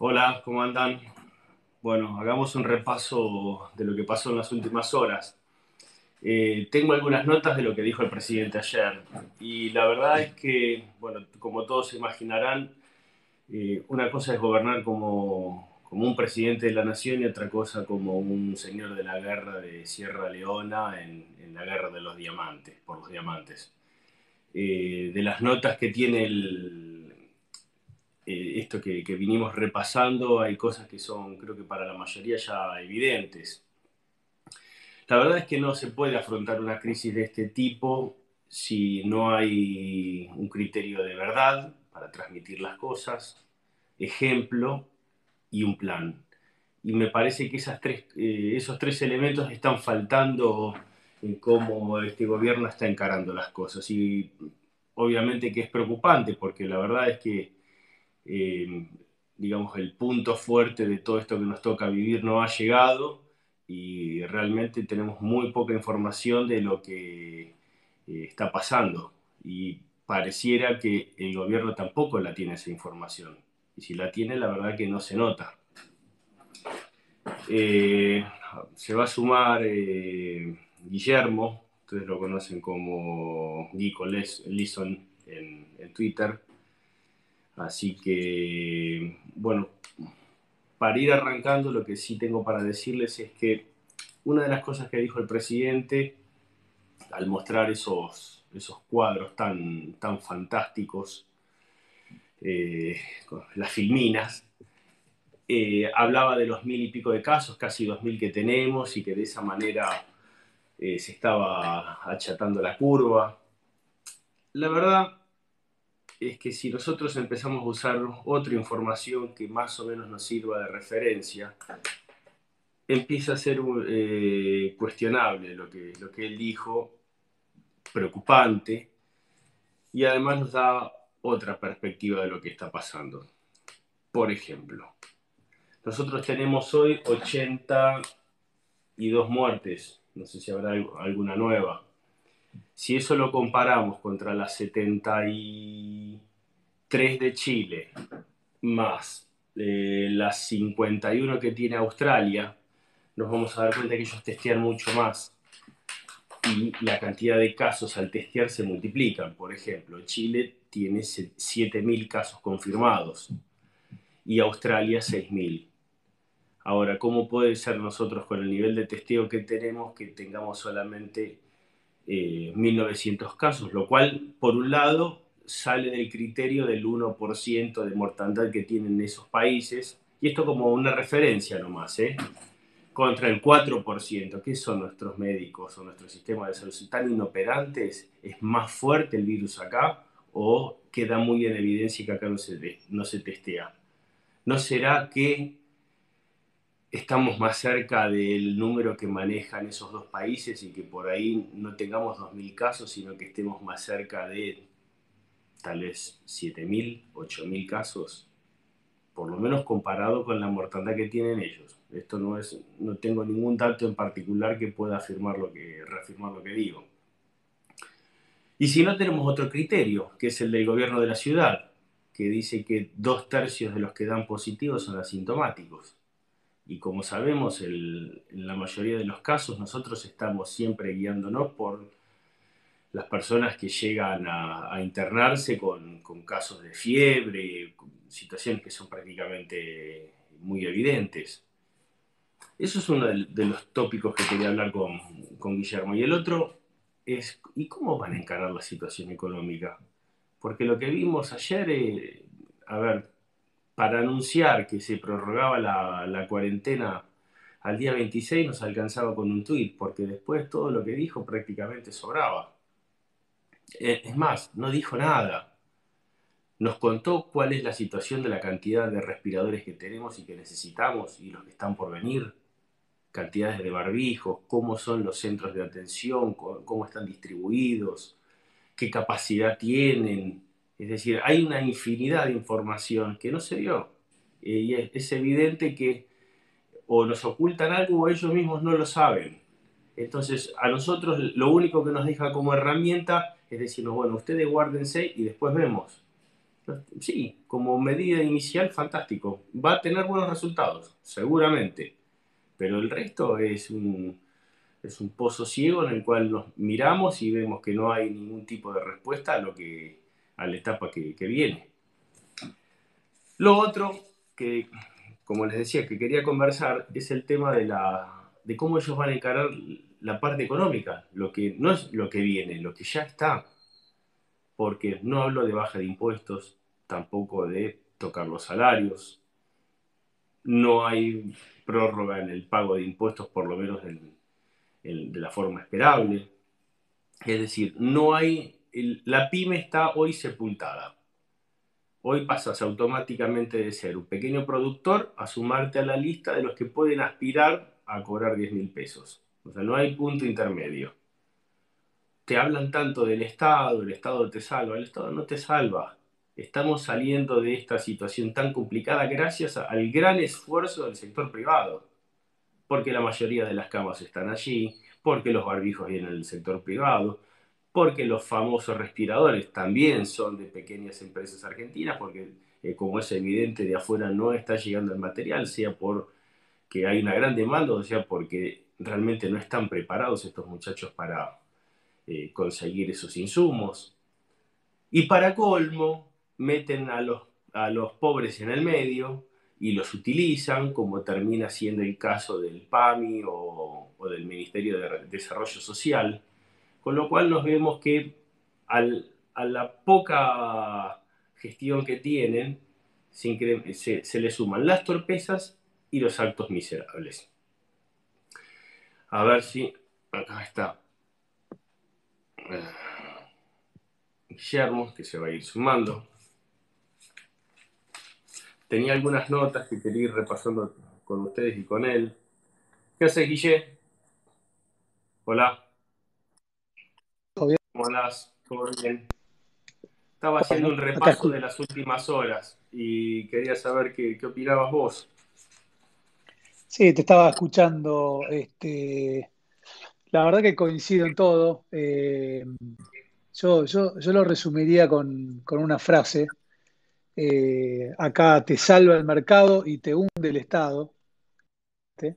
Hola, ¿cómo andan? Bueno, hagamos un repaso de lo que pasó en las últimas horas. Tengo algunas notas de lo que dijo el presidente ayer y la verdad es que, bueno, como todos se imaginarán, una cosa es gobernar como un presidente de la nación y otra cosa como un señor de la guerra de Sierra Leona en la guerra de los diamantes, por los diamantes. De las notas que tiene esto que vinimos repasando, hay cosas que son, creo que para la mayoría ya evidentes. La verdad es que no se puede afrontar una crisis de este tipo si no hay un criterio de verdad para transmitir las cosas, ejemplo y un plan. Y me parece que esos tres elementos están faltando en cómo este gobierno está encarando las cosas. Y obviamente que es preocupante porque la verdad es que eh, digamos, el punto fuerte de todo esto que nos toca vivir no ha llegado y realmente tenemos muy poca información de lo que está pasando y pareciera que el gobierno tampoco la tiene esa información y si la tiene la verdad que no se nota. Eh, Se va a sumar Guillermo, ustedes lo conocen como Guico Lison en Twitter. Así que, bueno, para ir arrancando, lo que sí tengo para decirles es que una de las cosas que dijo el presidente al mostrar esos cuadros tan fantásticos, con las filminas, hablaba de los 1000 y pico de casos, casi 2000 que tenemos y que de esa manera se estaba achatando la curva. La verdad es que si nosotros empezamos a usar otra información que más o menos nos sirva de referencia, empieza a ser cuestionable lo que él dijo, preocupante, y además nos da otra perspectiva de lo que está pasando. Por ejemplo, nosotros tenemos hoy 82 muertes, no sé si habrá alguna nueva. Si eso lo comparamos contra las 73 de Chile, más las 51 que tiene Australia, nos vamos a dar cuenta que ellos testean mucho más y la cantidad de casos al testear se multiplican. Por ejemplo, Chile tiene 7.000 casos confirmados y Australia 6.000. Ahora, ¿cómo puede ser nosotros con el nivel de testeo que tenemos que tengamos solamente 1.900 casos? Lo cual, por un lado, sale del criterio del 1% de mortandad que tienen esos países. Y esto como una referencia nomás, ¿eh? Contra el 4%. ¿Qué son nuestros médicos o nuestro sistema de salud? ¿Tan inoperantes? ¿Es más fuerte el virus acá? ¿O queda muy en evidencia que acá no se testea? ¿No será que estamos más cerca del número que manejan esos dos países y que por ahí no tengamos 2.000 casos, sino que estemos más cerca de tal vez 7.000, 8.000 casos? Por lo menos comparado con la mortandad que tienen ellos. Esto no tengo ningún dato en particular que pueda reafirmar lo que digo. Y si no, tenemos otro criterio, que es el del gobierno de la ciudad, que dice que 2/3 de los que dan positivos son asintomáticos. Y como sabemos, en la mayoría de los casos nosotros estamos siempre guiándonos por las personas que llegan a internarse con casos de fiebre, con situaciones que son prácticamente muy evidentes. Eso es uno de los tópicos que quería hablar con Guillermo. Y el otro es, ¿y cómo van a encarar la situación económica? Porque lo que vimos ayer, a ver, para anunciar que se prorrogaba la cuarentena al día 26 nos alcanzaba con un tuit, porque después todo lo que dijo prácticamente sobraba. Es más, no dijo nada. Nos contó cuál es la situación de la cantidad de respiradores que tenemos y que necesitamos y los que están por venir, cantidades de barbijos, cómo son los centros de atención, cómo están distribuidos, qué capacidad tienen. Es decir, hay una infinidad de información que no se dio. Y es evidente que o nos ocultan algo o ellos mismos no lo saben. Entonces, a nosotros lo único que nos deja como herramienta es decirnos, bueno, ustedes guárdense y después vemos. Sí, como medida inicial, fantástico. Va a tener buenos resultados, seguramente. Pero el resto es un pozo ciego en el cual nos miramos y vemos que no hay ningún tipo de respuesta a la etapa que viene. Lo otro que, como les decía, que quería conversar es el tema de cómo ellos van a encarar la parte económica, lo que no es lo que viene, lo que ya está. Porque no hablo de baja de impuestos, tampoco de tocar los salarios, no hay prórroga en el pago de impuestos, por lo menos de la forma esperable. Es decir, no hay, la pyme está hoy sepultada. Hoy pasas automáticamente de ser un pequeño productor a sumarte a la lista de los que pueden aspirar a cobrar 10.000 pesos. O sea, no hay punto intermedio. Te hablan tanto del Estado, el Estado te salva, el Estado no te salva. Estamos saliendo de esta situación tan complicada gracias al gran esfuerzo del sector privado, porque la mayoría de las camas están allí, porque los barbijos vienen del sector privado, porque los famosos respiradores también son de pequeñas empresas argentinas, porque como es evidente de afuera no está llegando el material, sea porque hay una gran demanda, o sea porque realmente no están preparados estos muchachos para conseguir esos insumos. Y para colmo, meten a los pobres en el medio y los utilizan, como termina siendo el caso del PAMI o del Ministerio de Desarrollo Social, con lo cual nos vemos que a la poca gestión que tienen se le suman las torpezas y los actos miserables. A ver si acá está Guillermo, que se va a ir sumando. Tenía algunas notas que quería ir repasando con ustedes y con él. ¿Qué haces, Guille? Hola, Todo bien. ¿cómo andás? ¿Todo bien? Estaba haciendo Bueno, un acá repaso de las últimas horas y quería saber qué opinabas vos. sí, te estaba escuchando. La verdad que coincido en todo. Yo lo resumiría con una frase. Acá te salva el mercado y te hunde el Estado. ¿Sí?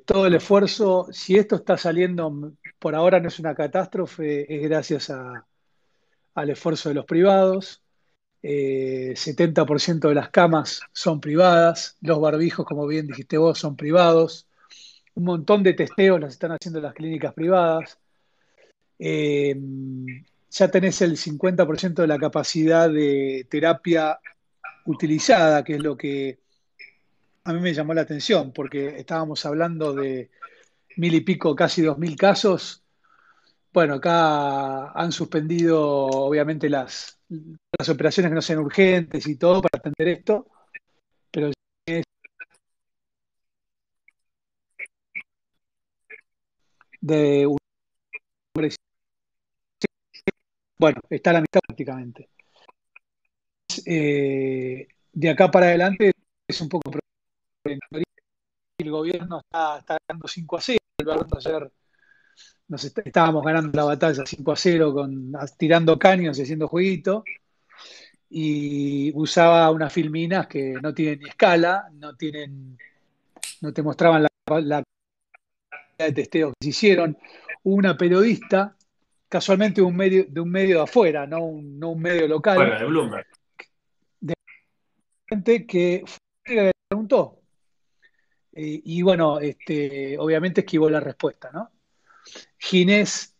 Todo el esfuerzo, si esto está saliendo por ahora no es una catástrofe, es gracias al esfuerzo de los privados. 70% de las camas son privadas, los barbijos, como bien dijiste vos, son privados. Un montón de testeos los están haciendo las clínicas privadas. Eh, ya tenés el 50% de la capacidad de terapia utilizada, que es lo que a mí me llamó la atención, porque estábamos hablando de mil y pico, casi 2.000 casos. Bueno, acá han suspendido obviamente las operaciones que no sean urgentes y todo para atender esto, pero de bueno, está a la mitad prácticamente. De acá para adelante es un poco problemático. El gobierno está ganando 5-0. Ayer estábamos ganando la batalla 5-0 tirando caños y haciendo jueguito. Y usaba unas filminas que no tienen ni escala, no te mostraban la cantidad de testeos que se hicieron. Hubo una periodista, casualmente de un medio de afuera, no un medio local, Bueno, de Bloomberg. de gente que fue la que le preguntó. Y bueno, obviamente esquivó la respuesta, ¿no? Ginés,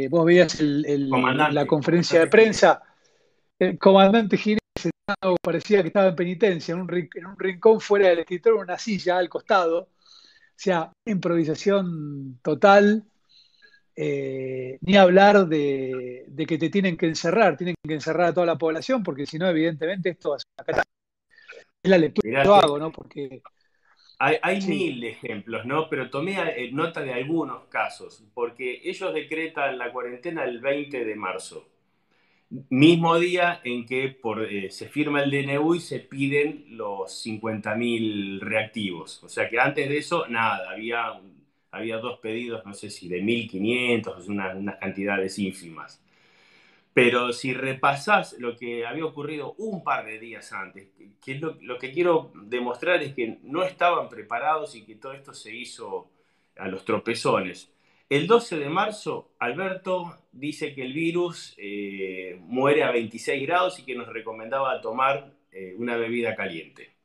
vos veías la conferencia de Comandante Ginés. prensa, el comandante Ginés parecía que estaba en penitencia, en un rincón fuera del escritorio, en una silla al costado, o sea, improvisación total, ni hablar de que te tienen que encerrar a toda la población, porque si no, evidentemente esto va a ser una catástrofe. Es la lectura que Mirá, yo hago, ¿no? Porque, hay sí, mil ejemplos, ¿no? Pero tomé nota de algunos casos, porque ellos decretan la cuarentena el 20 de marzo. Mismo día en que se firma el DNU y se piden los 50.000 reactivos. O sea que antes de eso, nada, había dos pedidos, no sé si de 1.500, unas cantidades ínfimas. Pero si repasás lo que había ocurrido un par de días antes, que es lo que quiero demostrar es que no estaban preparados y que todo esto se hizo a los tropezones. El 12 de marzo, Alberto dice que el virus muere a 26 grados y que nos recomendaba tomar una bebida caliente.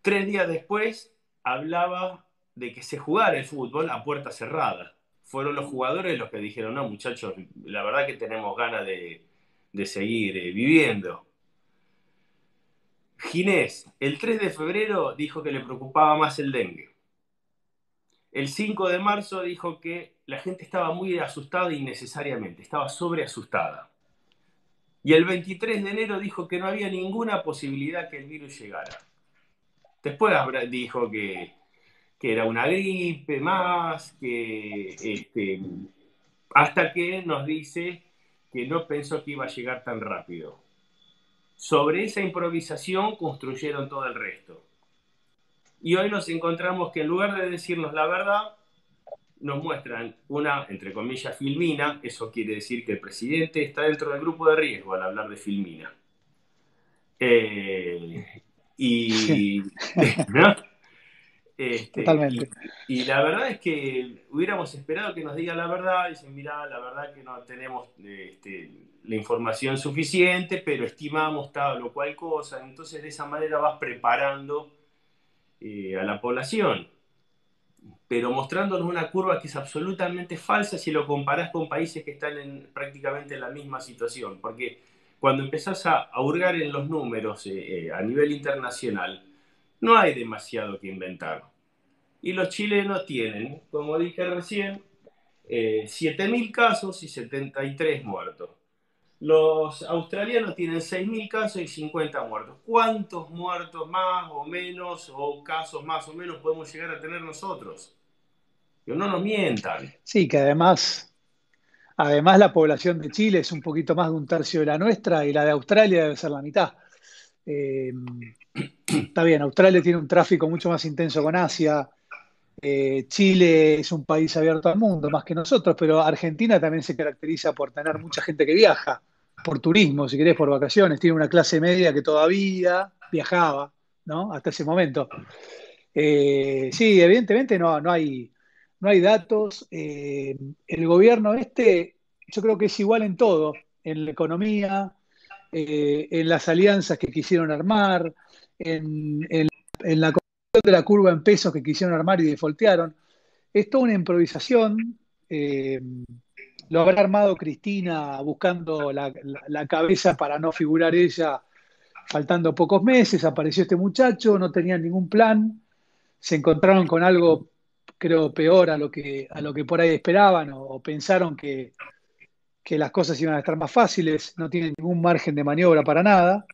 3 días después, hablaba de que se jugara el fútbol a puerta cerrada. Fueron los jugadores los que dijeron, no, muchachos, la verdad que tenemos ganas de seguir viviendo. Ginés, el 3 de febrero dijo que le preocupaba más el dengue. El 5 de marzo dijo que la gente estaba muy asustada innecesariamente, estaba sobreasustada. Y el 23 de enero dijo que no había ninguna posibilidad que el virus llegara. Después dijo que era una gripe más, hasta que nos dice que no pensó que iba a llegar tan rápido. Sobre esa improvisación construyeron todo el resto. Y hoy nos encontramos que en lugar de decirnos la verdad, nos muestran una, entre comillas, filmina. Eso quiere decir que el presidente está dentro del grupo de riesgo al hablar de filmina. Sí, Y, ¿no? Y, totalmente. y la verdad es que hubiéramos esperado que nos diga la verdad. Dicen, mira, la verdad que no tenemos la información suficiente, pero estimamos tal o cual cosa. Entonces, de esa manera vas preparando a la población, pero mostrándonos una curva que es absolutamente falsa si lo comparás con países que están prácticamente en la misma situación. Porque cuando empezás a hurgar en los números a nivel internacional, no hay demasiado que inventar. Y los chilenos tienen, como dije recién, 7.000 casos y 73 muertos. Los australianos tienen 6.000 casos y 50 muertos. ¿Cuántos muertos más o menos o casos más o menos podemos llegar a tener nosotros? Que no nos mientan. Sí, que además la población de Chile es un poquito más de un tercio de la nuestra y la de Australia debe ser la mitad. Eh, Está bien, Australia tiene un tráfico mucho más intenso con Asia. Chile es un país abierto al mundo, más que nosotros, pero Argentina también se caracteriza por tener mucha gente que viaja, por turismo, si querés, por vacaciones. Tiene una clase media que todavía viajaba, ¿no? Hasta ese momento. Sí, evidentemente no hay datos. El gobierno yo creo que es igual en todo, en la economía, en las alianzas que quisieron armar, en la corrección de la curva en pesos que quisieron armar y defoltearon. Es toda una improvisación. Lo habrá armado Cristina buscando la cabeza para no figurar ella, faltando pocos meses. Apareció este muchacho, no tenían ningún plan, se encontraron con algo, creo, peor a lo que por ahí esperaban o pensaron que las cosas iban a estar más fáciles, no tienen ningún margen de maniobra para nada.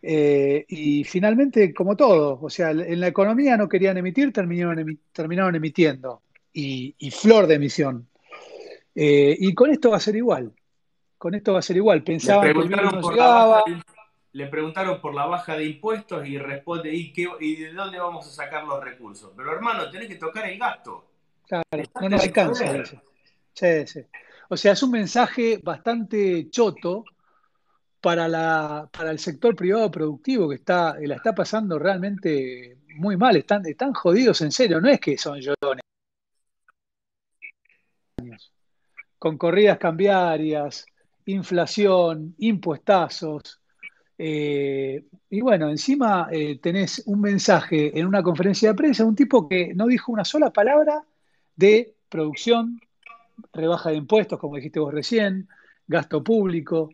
Y finalmente, como todo, o sea, en la economía no querían emitir, terminaron emitiendo y flor de emisión. Y con esto va a ser igual, con esto va a ser igual. Le Pensaban que el virus preguntaron no por la baja llegaba, de, le preguntaron por la baja de impuestos y responde, ¿y de dónde vamos a sacar los recursos? Pero hermano, tenés que tocar el gasto. claro, no Dejate nos de alcanza, joder. dice. Sí, sí. O sea, es un mensaje bastante choto para el sector privado productivo que la está pasando realmente muy mal, están jodidos en serio, no es que son llorones, con corridas cambiarias, inflación, impuestazos, y bueno, encima tenés un mensaje en una conferencia de prensa de un tipo que no dijo una sola palabra de producción, rebaja de impuestos, como dijiste vos recién, gasto público.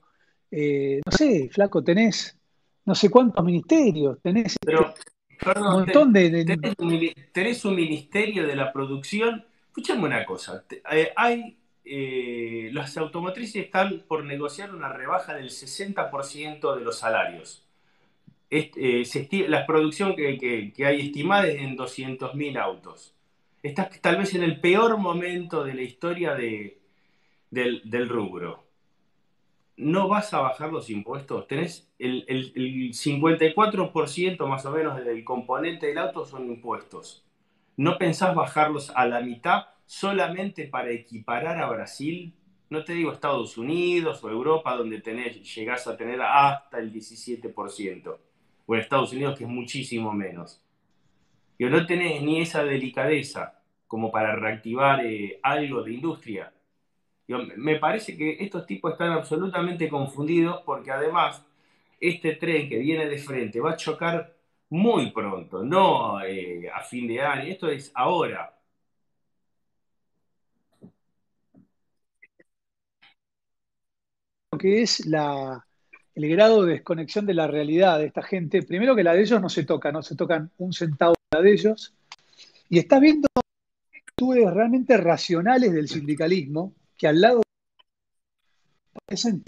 No sé, flaco, tenés no sé cuántos ministerios, tenés Pero, un perdón, montón tenés un ministerio de la producción. Escúchame una cosa. Las automotrices están por negociar una rebaja del 60% de los salarios. La producción que hay estimada es en 200.000 autos. Estás tal vez en el peor momento de la historia del rubro. No vas a bajar los impuestos. Tenés el 54% más o menos del componente del auto son impuestos. ¿No pensás bajarlos a la mitad solamente para equiparar a Brasil? No te digo Estados Unidos o Europa, donde llegás a tener hasta el 17%, o en Estados Unidos, que es muchísimo menos. Y no tenés ni esa delicadeza como para reactivar algo de industria. Me parece que estos tipos están absolutamente confundidos porque además este tren que viene de frente va a chocar muy pronto, no a fin de año, esto es ahora. Lo que es el grado de desconexión de la realidad de esta gente. Primero que la de ellos no se tocan un centavo la de ellos. Y estás viendo actitudes realmente racionales del sindicalismo que al lado parecen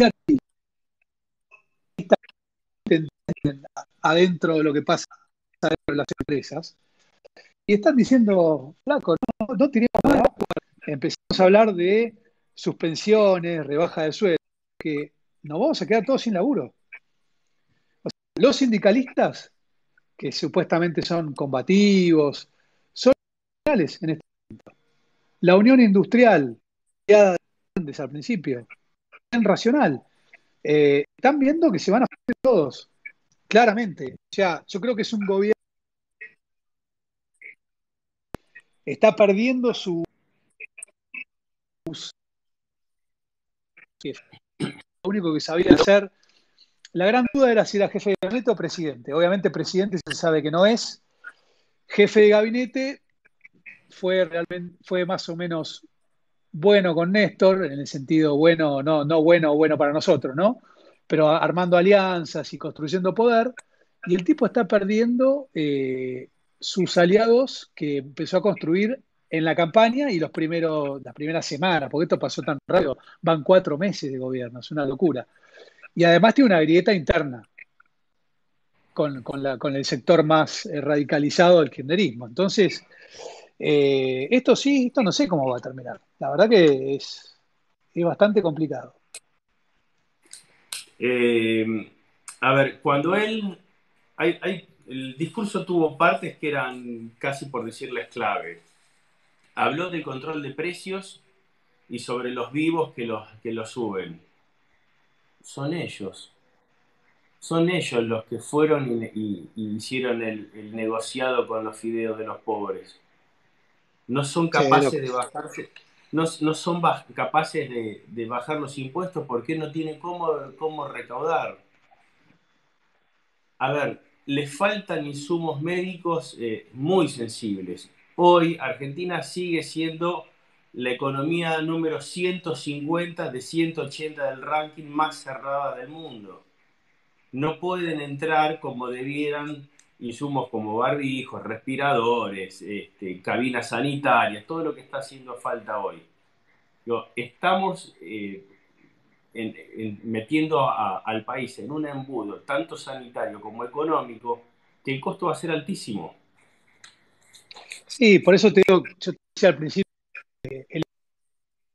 adentro de lo que pasa dentro de las empresas. Y están diciendo, flaco, no tiremos más. Empezamos a hablar de suspensiones, rebaja de sueldo, que nos vamos a quedar todos sin laburo. O sea, los sindicalistas, que supuestamente son combativos, son racionales en este. La Unión Industrial, creada antes al principio, es racional. Están viendo que se van a hacer todos, claramente. O sea, yo creo que es un gobierno que está perdiendo sus. Lo único que sabía hacer. La gran duda era si era jefe de gabinete o presidente. Obviamente, presidente se sabe que no es. Jefe de gabinete fue más o menos bueno con Néstor, en el sentido bueno, no bueno o bueno para nosotros, ¿no? Pero armando alianzas y construyendo poder. Y el tipo está perdiendo sus aliados que empezó a construir en la campaña y las primeras semanas, porque esto pasó tan rápido. Van 4 meses de gobierno, es una locura. Y además tiene una grieta interna con el sector más radicalizado del kirchnerismo. Entonces, esto no sé cómo va a terminar. La verdad que es bastante complicado. Eh, a ver, cuando él... el discurso tuvo partes que eran casi por decirles clave. Habló del control de precios y sobre los vivos que los suben. Son ellos. Son ellos los que fueron y hicieron el negociado con los fideos de los pobres. No son Sí, de capaces de locos. bajarse, no son capaces de bajar los impuestos porque no tienen cómo recaudar. A ver, les faltan insumos médicos muy sensibles. Hoy Argentina sigue siendo la economía número 150 de 180 del ranking más cerrada del mundo. No pueden entrar como debieran insumos como barbijos, respiradores, cabinas sanitarias, todo lo que está haciendo falta hoy. Estamos metiendo al país en un embudo, tanto sanitario como económico, que el costo va a ser altísimo. Sí, por eso te digo, yo te decía al principio, el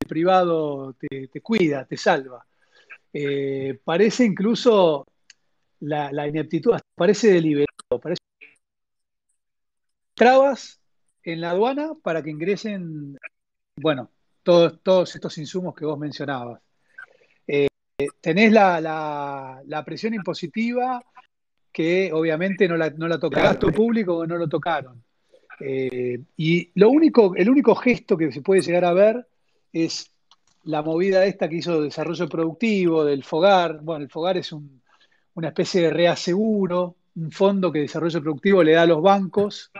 privado te cuida, te salva. Parece incluso la ineptitud, parece deliberado, parece trabas en la aduana para que ingresen, bueno, todos estos insumos que vos mencionabas. Tenés la presión impositiva que obviamente no la toca gasto público, que no lo tocaron. Y el único gesto que se puede llegar a ver es la movida esta que hizo desarrollo productivo del FOGAR. Bueno, el FOGAR es una especie de reaseguro, un fondo que desarrollo productivo le da a los bancos,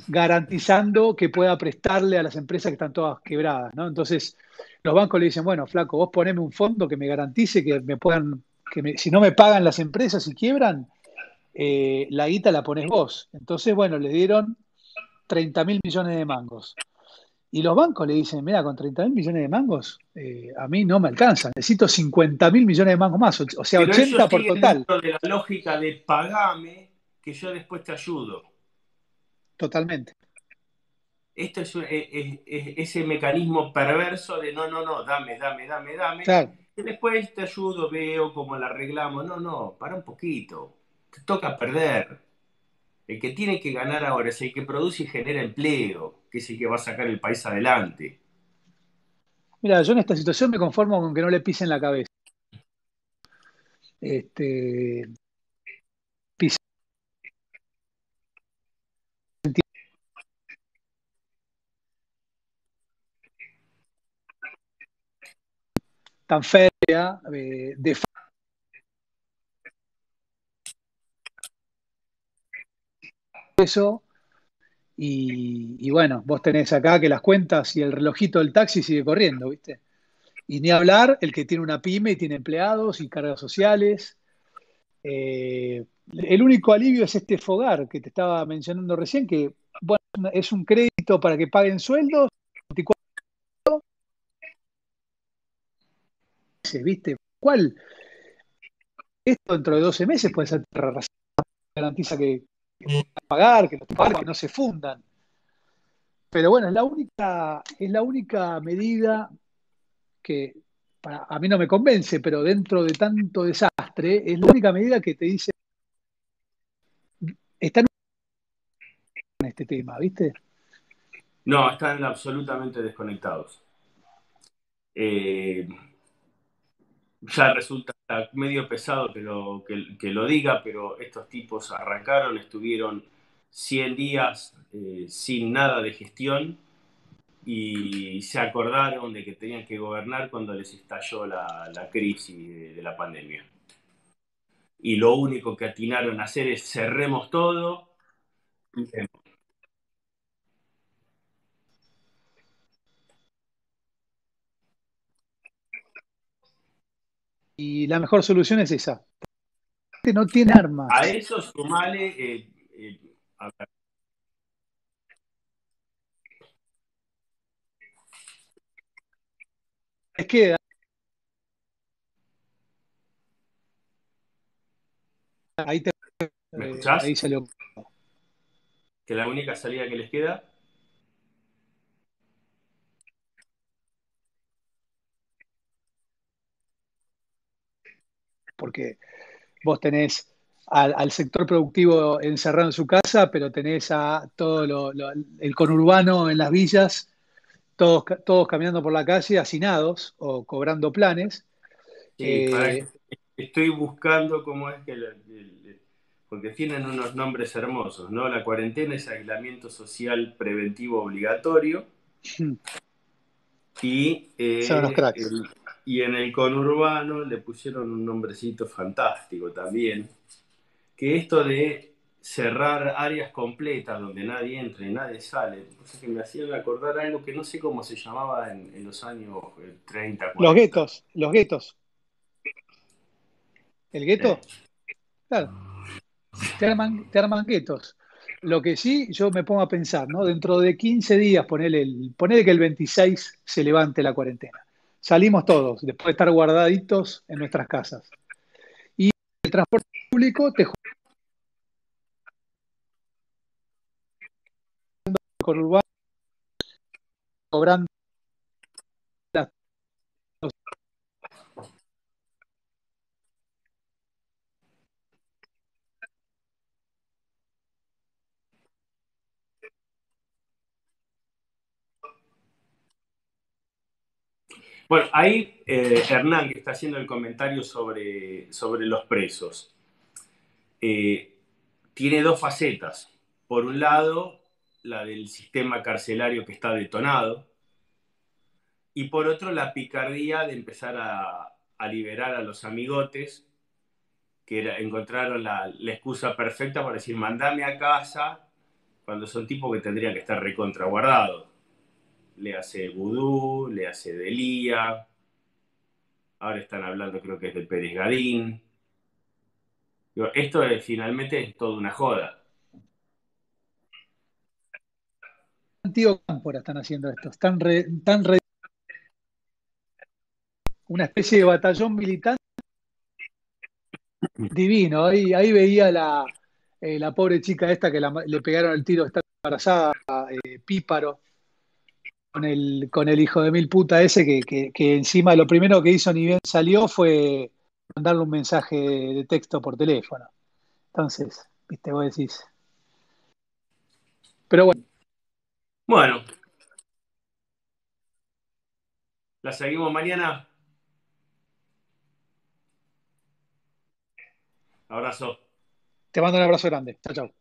garantizando que pueda prestarle a las empresas que están todas quebradas, ¿no? Entonces, los bancos le dicen, bueno, flaco, vos poneme un fondo que me garantice que me puedan, si no me pagan las empresas y quiebran, la guita la pones vos. Entonces, bueno, le dieron 30.000 millones de mangos. Y los bancos le dicen, mira, con 30.000 millones de mangos, a mí no me alcanza, necesito 50.000 millones de mangos más, o sea, Pero ellos 80 por siguen total, dentro de la lógica de pagame que yo después te ayudo. totalmente. Esto es ese mecanismo perverso de no, dame, Claro. y después te ayudo, veo cómo la arreglamos. No, para un poquito. Te toca perder. El que tiene que ganar ahora es el que produce y genera empleo, que es el que va a sacar el país adelante. Mira, yo en esta situación me conformo con que no le pisen la cabeza. Este, Pisen tan férrea, de eso. Y bueno, vos tenés acá que las cuentas y el relojito del taxi sigue corriendo, ¿viste? Y ni hablar el que tiene una pyme y tiene empleados y cargas sociales. El único alivio es este Fogar que te estaba mencionando recién, que bueno, es un crédito para que paguen sueldos, 24 meses, ¿viste? ¿Cuál? Esto dentro de 12 meses puede ser garantiza que pagar, que los paguen, que no se fundan. Pero bueno, es la única medida que a mí no me convence, pero dentro de tanto desastre, es la única medida que te dice, están en este tema, ¿viste? No, están absolutamente desconectados. Eh, ya resulta medio pesado que lo diga, pero estos tipos arrancaron, estuvieron 100 días sin nada de gestión y se acordaron de que tenían que gobernar cuando les estalló la crisis de la pandemia. Y lo único que atinaron a hacer es cerremos todo. Y la mejor solución es esa. No tiene A armas. eso sumale, a ver, Les queda, ahí, ¿me ahí escuchás? salió. Que la única salida que les queda. Porque vos tenés al sector productivo encerrado en su casa, pero tenés a todo el conurbano en las villas, todos caminando por la calle, hacinados o cobrando planes. Sí, para Eh, que estoy buscando cómo es que porque tienen unos nombres hermosos, ¿no? La cuarentena es aislamiento social preventivo obligatorio y, son unos cracks. y en el conurbano le pusieron un nombrecito fantástico también, que esto de cerrar áreas completas donde nadie entra y nadie sale, cosa que me hacían acordar algo que no sé cómo se llamaba en los años 30, Los 40. guetos, los guetos. El gueto, claro, te arman guetos. Lo que sí, yo me pongo a pensar, ¿no? Dentro de 15 días, ponele que el 26 se levante la cuarentena. Salimos todos, después de estar guardaditos en nuestras casas. Y el transporte público te conurbano cobrando las- Bueno, ahí Hernán, que está haciendo el comentario sobre los presos, eh, tiene dos facetas. Por un lado, la del sistema carcelario que está detonado, y por otro, la picardía de empezar a liberar a los amigotes, que encontraron la excusa perfecta para decir, mandame a casa, cuando son tipos que tendrían que estar recontra guardados. Le hace Vudú, le hace Delía, ahora están hablando creo que es de Pérez Gadín. Digo, esto finalmente es toda una joda. Tío Cámpora están haciendo esto. Una especie de batallón militar divino. Ahí veía la pobre chica esta que le pegaron el tiro, está embarazada, Píparo, con el hijo de mil puta ese que encima lo primero que hizo ni bien salió fue mandarle un mensaje de texto por teléfono. Entonces, viste, vos decís. Pero bueno, Bueno, La seguimos mañana. Abrazo. Te mando un abrazo grande. Chao, chao.